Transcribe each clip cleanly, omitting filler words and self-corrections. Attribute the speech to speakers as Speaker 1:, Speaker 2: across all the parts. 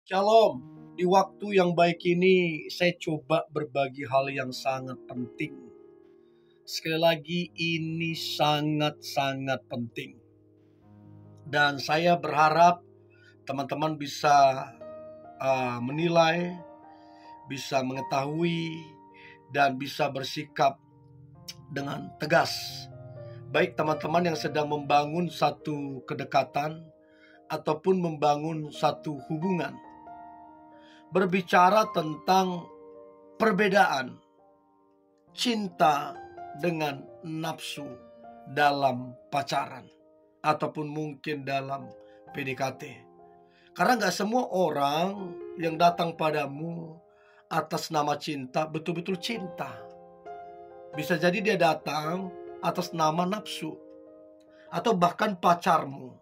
Speaker 1: Shalom, di waktu yang baik ini saya coba berbagi hal yang sangat penting. Sekali lagi ini sangat-sangat penting. Dan saya berharap teman-teman bisa menilai, bisa mengetahui, dan bisa bersikap dengan tegas. Baik teman-teman yang sedang membangun satu kedekatan ataupun membangun satu hubungan. Berbicara tentang perbedaan cinta dengan nafsu dalam pacaran ataupun mungkin dalam PDKT. Karena gak semua orang yang datang padamu atas nama cinta betul-betul cinta. Bisa jadi dia datang atas nama nafsu atau bahkan pacarmu.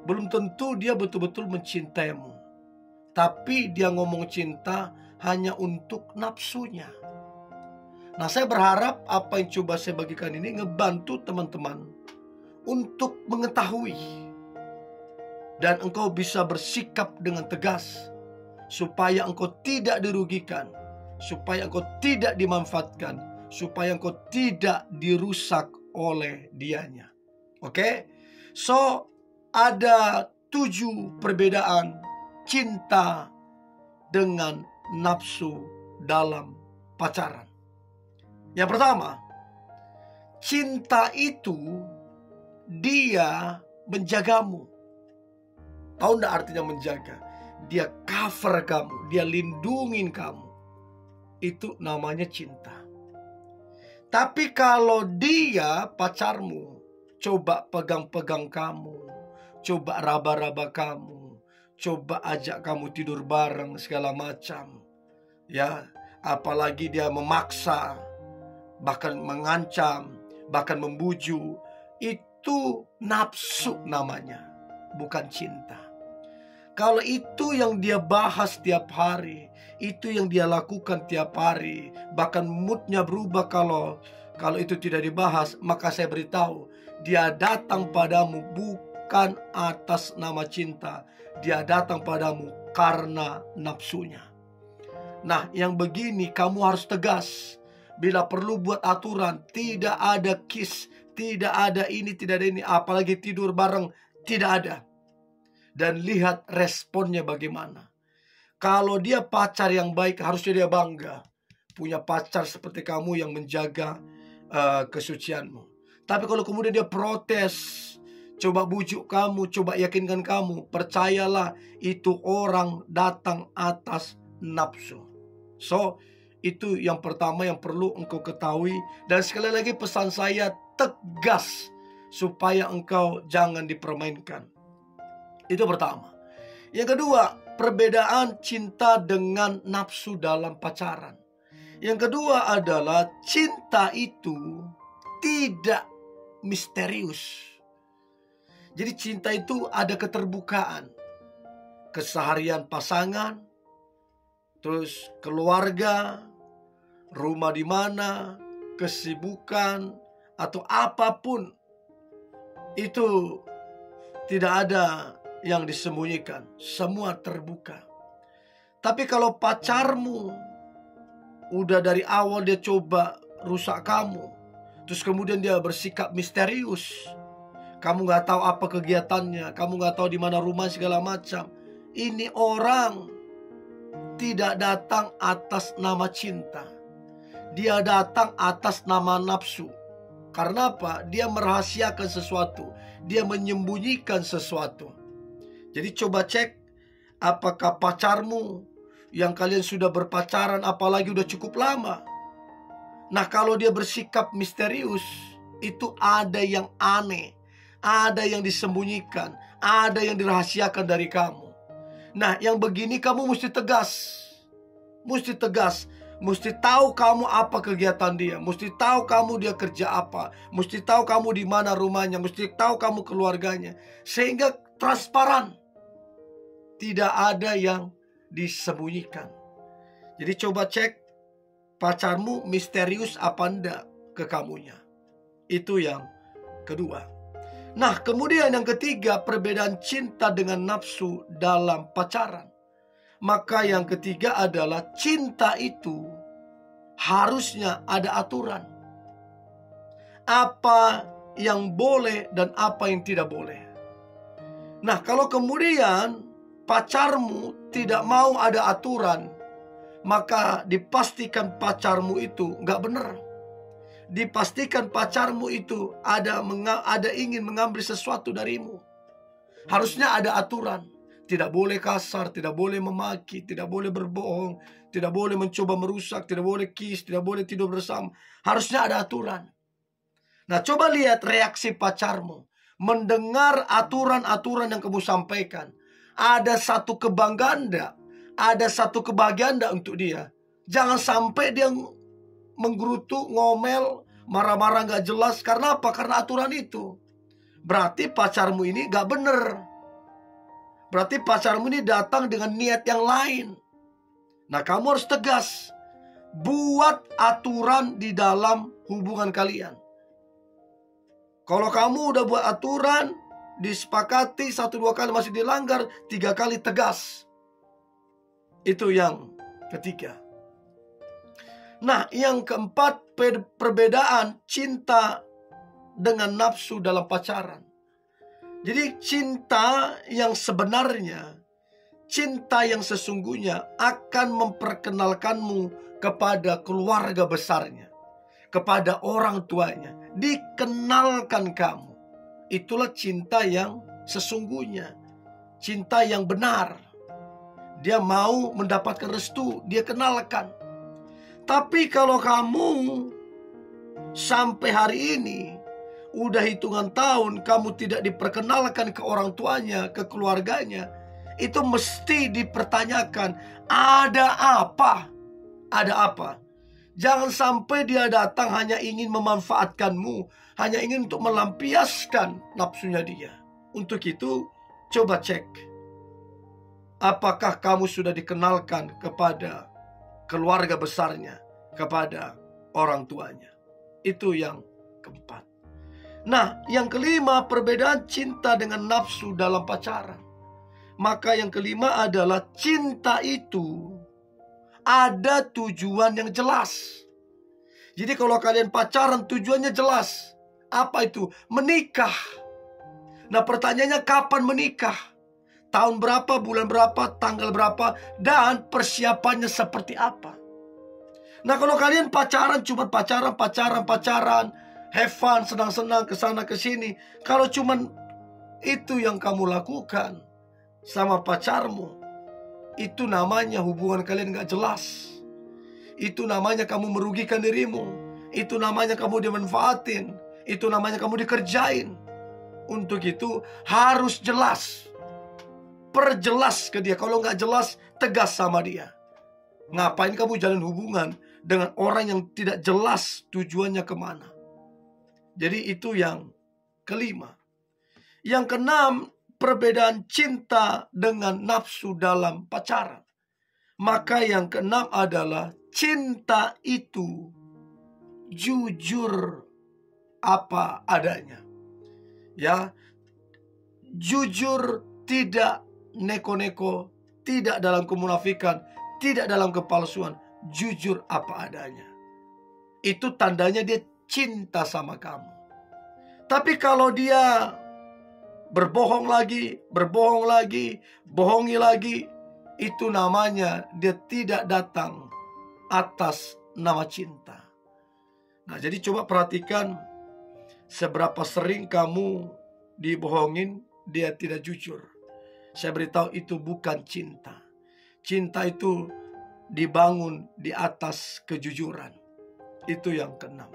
Speaker 1: Belum tentu dia betul-betul mencintaimu, tapi dia ngomong cinta hanya untuk nafsunya. Nah, saya berharap apa yang coba saya bagikan ini ngebantu teman-teman untuk mengetahui. Dan engkau bisa bersikap dengan tegas supaya engkau tidak dirugikan, supaya engkau tidak dimanfaatkan, supaya engkau tidak dirusak oleh dianya. Oke? So, ada 7 perbedaan cinta dengan nafsu dalam pacaran. Yang pertama, cinta itu dia menjagamu. Tahu enggak artinya menjaga? Dia cover kamu, dia lindungin kamu. Itu namanya cinta. Tapi kalau dia pacarmu, coba pegang-pegang kamu, coba raba-raba kamu, coba ajak kamu tidur bareng segala macam, ya, apalagi dia memaksa, bahkan mengancam, bahkan membujuk, itu nafsu namanya, bukan cinta. Kalau itu yang dia bahas tiap hari, itu yang dia lakukan tiap hari, bahkan moodnya berubah kalau itu tidak dibahas, maka saya beritahu, dia datang padamu bukan atas nama cinta. Dia datang padamu karena nafsunya. Nah, yang begini kamu harus tegas. Bila perlu buat aturan, tidak ada kiss, tidak ada ini, tidak ada ini, apalagi tidur bareng, tidak ada. Dan lihat responnya bagaimana. Kalau dia pacar yang baik, harusnya dia bangga punya pacar seperti kamu yang menjaga kesucianmu. Tapi kalau kemudian dia protes, coba bujuk kamu, coba yakinkan kamu, percayalah itu orang datang atas nafsu. So, itu yang pertama yang perlu engkau ketahui. Dan sekali lagi pesan saya, tegas supaya engkau jangan dipermainkan. Itu pertama. Yang kedua, perbedaan cinta dengan nafsu dalam pacaran. Yang kedua adalah cinta itu tidak misterius. Jadi cinta itu ada keterbukaan. Keseharian pasangan, terus keluarga, rumah di mana, kesibukan, atau apapun. Itu tidak ada yang disembunyikan. Semua terbuka. Tapi kalau pacarmu udah dari awal dia coba rusak kamu, terus kemudian dia bersikap misterius, kamu gak tahu apa kegiatannya, kamu gak tahu di mana rumah segala macam. Ini orang tidak datang atas nama cinta. Dia datang atas nama nafsu. Karena apa? Dia merahasiakan sesuatu. Dia menyembunyikan sesuatu. Jadi coba cek, apakah pacarmu yang kalian sudah berpacaran, apalagi udah cukup lama. Nah, kalau dia bersikap misterius, itu ada yang aneh, ada yang disembunyikan, ada yang dirahasiakan dari kamu. Nah, yang begini kamu mesti tegas. Mesti tegas. Mesti tahu kamu apa kegiatan dia. Mesti tahu kamu dia kerja apa. Mesti tahu kamu di mana rumahnya. Mesti tahu kamu keluarganya. Sehingga transparan. Tidak ada yang disembunyikan. Jadi coba cek pacarmu misterius apa enggak ke kamunya. Itu yang kedua. Nah, kemudian yang ketiga, perbedaan cinta dengan nafsu dalam pacaran. Maka yang ketiga adalah cinta itu harusnya ada aturan. Apa yang boleh dan apa yang tidak boleh. Nah, kalau kemudian pacarmu tidak mau ada aturan, maka dipastikan pacarmu itu nggak benar. Dipastikan pacarmu itu ada ingin mengambil sesuatu darimu. Harusnya ada aturan. Tidak boleh kasar, tidak boleh memaki, tidak boleh berbohong, tidak boleh mencoba merusak, tidak boleh kiss, tidak boleh tidur bersama. Harusnya ada aturan. Nah, coba lihat reaksi pacarmu mendengar aturan-aturan yang kamu sampaikan. Ada satu kebanggaan enggak? Ada satu kebahagiaan enggak untuk dia? Jangan sampai dia menggerutu, ngomel, marah-marah gak jelas. Karena apa? Karena aturan itu. Berarti pacarmu ini gak bener. Berarti pacarmu ini datang dengan niat yang lain. Nah, kamu harus tegas. Buat aturan di dalam hubungan kalian. Kalau kamu udah buat aturan, disepakati 1-2 kali masih dilanggar, 3 kali tegas. Itu yang ketiga. Nah, yang keempat, perbedaan cinta dengan nafsu dalam pacaran. Jadi cinta yang sebenarnya, cinta yang sesungguhnya akan memperkenalkanmu kepada keluarga besarnya, kepada orang tuanya, dikenalkan kamu. Itulah cinta yang sesungguhnya, cinta yang benar. Dia mau mendapatkan restu, dia kenalkan. Tapi kalau kamu sampai hari ini udah hitungan tahun kamu tidak diperkenalkan ke orang tuanya, ke keluarganya, itu mesti dipertanyakan, ada apa? Ada apa? Jangan sampai dia datang hanya ingin memanfaatkanmu, hanya ingin untuk melampiaskan nafsunya dia. Untuk itu, coba cek. Apakah kamu sudah dikenalkan kepada keluarga besarnya, kepada orang tuanya? Itu yang keempat. Nah, yang kelima, perbedaan cinta dengan nafsu dalam pacaran. Maka yang kelima adalah cinta itu ada tujuan yang jelas. Jadi kalau kalian pacaran tujuannya jelas. Apa itu? Menikah. Nah, pertanyaannya kapan menikah? Tahun berapa, bulan berapa, tanggal berapa, dan persiapannya seperti apa? Nah, kalau kalian pacaran cuma pacaran, have fun, senang-senang, kesana kesini. Kalau cuma itu yang kamu lakukan sama pacarmu, itu namanya hubungan kalian gak jelas. Itu namanya kamu merugikan dirimu. Itu namanya kamu dimanfaatin. Itu namanya kamu dikerjain. Untuk itu harus jelas. Perjelas ke dia. Kalau gak jelas, tegas sama dia. Ngapain kamu jalan hubungan dengan orang yang tidak jelas tujuannya kemana? Jadi itu yang kelima. Yang keenam, perbedaan cinta dengan nafsu dalam pacaran. Maka yang keenam adalah cinta itu jujur apa adanya. Ya, jujur, tidak neko-neko, tidak dalam kemunafikan, tidak dalam kepalsuan, jujur apa adanya. Itu tandanya dia cinta sama kamu. Tapi kalau dia berbohong lagi, bohongi lagi, itu namanya dia tidak datang atas nama cinta. Nah, jadi coba perhatikan seberapa sering kamu dibohongin, dia tidak jujur. Saya beritahu itu bukan cinta. Cinta itu dibangun di atas kejujuran. Itu yang keenam.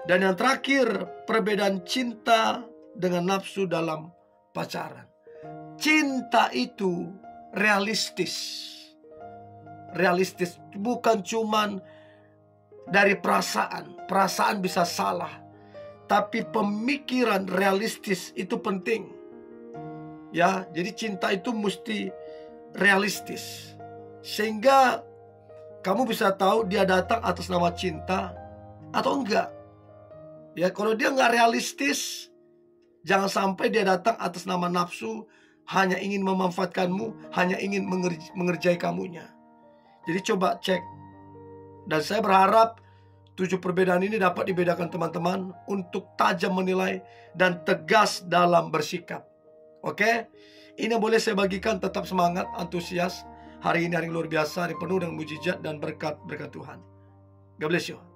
Speaker 1: Dan yang terakhir, perbedaan cinta dengan nafsu dalam pacaran. Cinta itu realistis. Realistis, bukan cuman dari perasaan. Perasaan bisa salah, tapi pemikiran realistis itu penting. Ya, jadi cinta itu mesti realistis. Sehingga kamu bisa tahu dia datang atas nama cinta atau enggak. Ya, kalau dia nggak realistis, Jangan sampai dia datang atas nama nafsu, hanya ingin memanfaatkanmu, hanya ingin mengerjai kamunya. Jadi coba cek. Dan saya berharap 7 perbedaan ini dapat dibedakan teman-teman untuk tajam menilai dan tegas dalam bersikap. Oke? Ini yang boleh saya bagikan. Tetap semangat, antusias. Hari ini hari luar biasa, hari penuh dengan mujizat dan berkat Tuhan. God bless you.